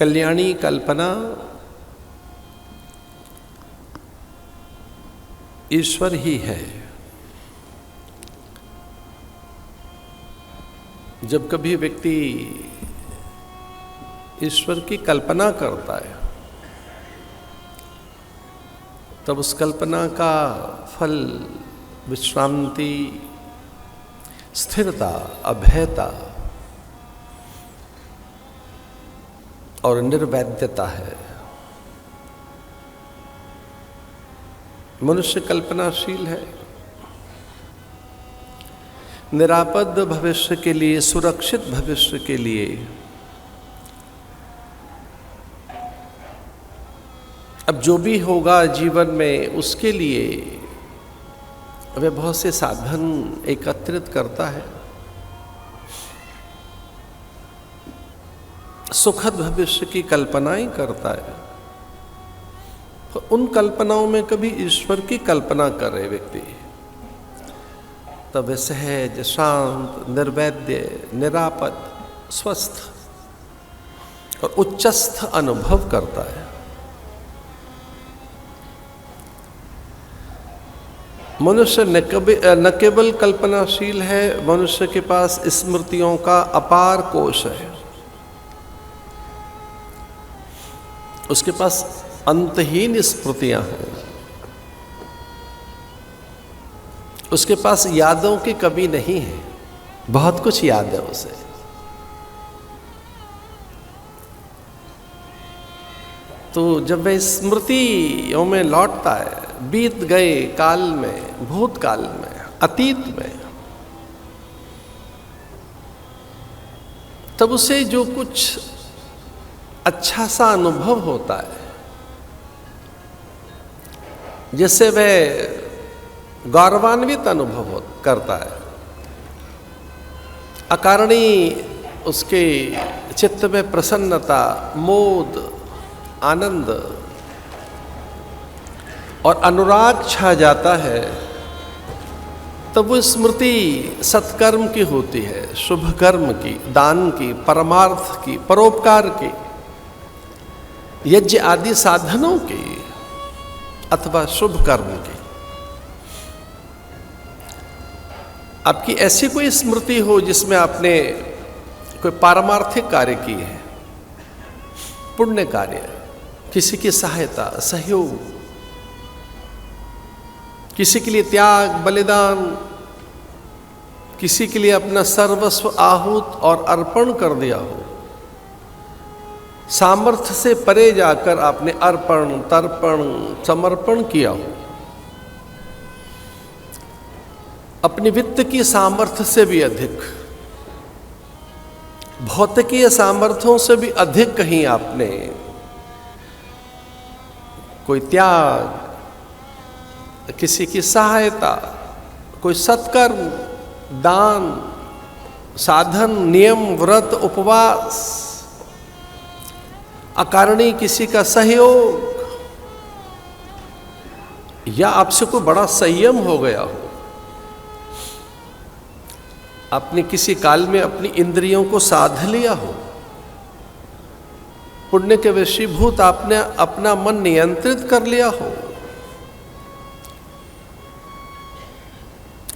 कल्याणी कल्पना ईश्वर ही है। जब कभी व्यक्ति ईश्वर की कल्पना करता है तब उस कल्पना का फल विश्रांति, स्थिरता, अभयता और निर्वैध्यता है। मनुष्य कल्पनाशील है। निरापद भविष्य के लिए, सुरक्षित भविष्य के लिए अब जो भी होगा जीवन में, उसके लिए वह बहुत से साधन एकत्रित करता है। सुखद भविष्य की कल्पनाएं करता है। तो उन कल्पनाओं में कभी ईश्वर की कल्पना कर रहे व्यक्ति तब वह सहज, शांत, निर्वैध्य, निरापद, स्वस्थ और उच्चस्थ अनुभव करता है। मनुष्य न केवल कल्पनाशील है, मनुष्य के पास स्मृतियों का अपार कोश है। उसके पास अंतहीन स्मृतियां हैं। उसके पास यादों की कमी नहीं है, बहुत कुछ याद है उसे। तो जब वह स्मृतियों में लौटता है, बीत गए काल में, भूतकाल में, अतीत में, तब उसे जो कुछ अच्छा सा अनुभव होता है, जिससे वह गौरवान्वित अनुभव करता है, अकारणी उसके चित्त में प्रसन्नता, मोद, आनंद और अनुराग छा जाता है, तब वो स्मृति सत्कर्म की होती है, शुभ कर्म की, दान की, परमार्थ की, परोपकार की, यज्ञ आदि साधनों की अथवा शुभ कर्म की। आपकी ऐसी कोई स्मृति हो जिसमें आपने कोई पारमार्थिक कार्य की है, पुण्य कार्य, किसी की सहायता, सहयोग, किसी के लिए त्याग, बलिदान, किसी के लिए अपना सर्वस्व आहूत और अर्पण कर दिया हो, सामर्थ्य से परे जाकर आपने अर्पण, तर्पण, समर्पण किया हो, अपनी वित्त की सामर्थ्य से भी अधिक, भौतिकीय सामर्थ्यों से भी अधिक कहीं आपने कोई त्याग, किसी की सहायता, कोई सत्कर्म, दान, साधन, नियम, व्रत, उपवास, अकारणी किसी का सहयोग, या आपसे कोई बड़ा संयम हो गया हो, आपने किसी काल में अपनी इंद्रियों को साध लिया हो, पुण्य के वशीभूत आपने अपना मन नियंत्रित कर लिया हो,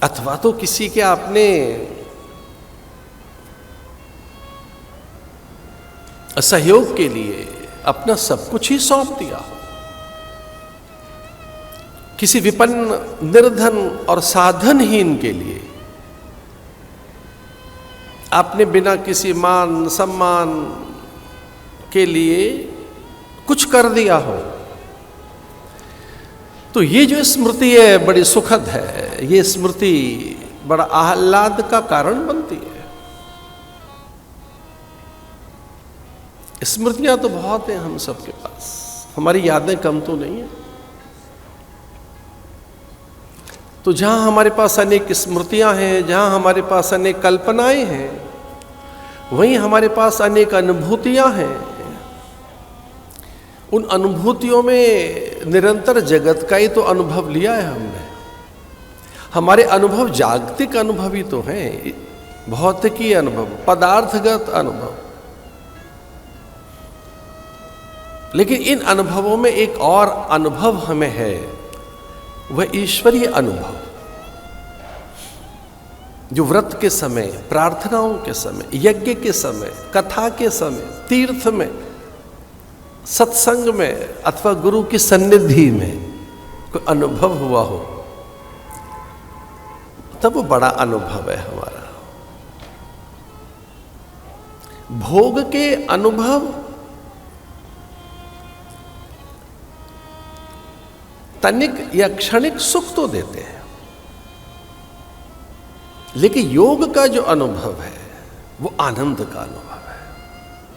अथवा तो किसी के आपने सहयोग के लिए अपना सब कुछ ही सौंप दिया हो, किसी विपन्न, निर्धन और साधनहीन के लिए आपने बिना किसी मान सम्मान के लिए कुछ कर दिया हो, तो ये जो स्मृति है बड़ी सुखद है। ये स्मृति बड़ा आह्लाद का कारण बनती है। स्मृतियां तो बहुत हैं हम सबके पास, हमारी यादें कम तो नहीं है। तो जहां हमारे पास अनेक स्मृतियां हैं, जहां हमारे पास अनेक कल्पनाएं हैं, वहीं हमारे पास अनेक अनुभूतियां हैं। उन अनुभूतियों में निरंतर जगत का ही तो अनुभव लिया है हमने। हमारे अनुभव जागतिक अनुभव ही तो हैं, भौतिकी अनुभव, पदार्थगत अनुभव। लेकिन इन अनुभवों में एक और अनुभव हमें है, वह ईश्वरीय अनुभव, जो व्रत के समय, प्रार्थनाओं के समय, यज्ञ के समय, कथा के समय, तीर्थ में, सत्संग में अथवा गुरु की सन्निधि में कोई अनुभव हुआ हो, तब वो बड़ा अनुभव है हमारा। भोग के अनुभव तनिक या क्षणिक सुख तो देते हैं, लेकिन योग का जो अनुभव है वो आनंद का अनुभव है।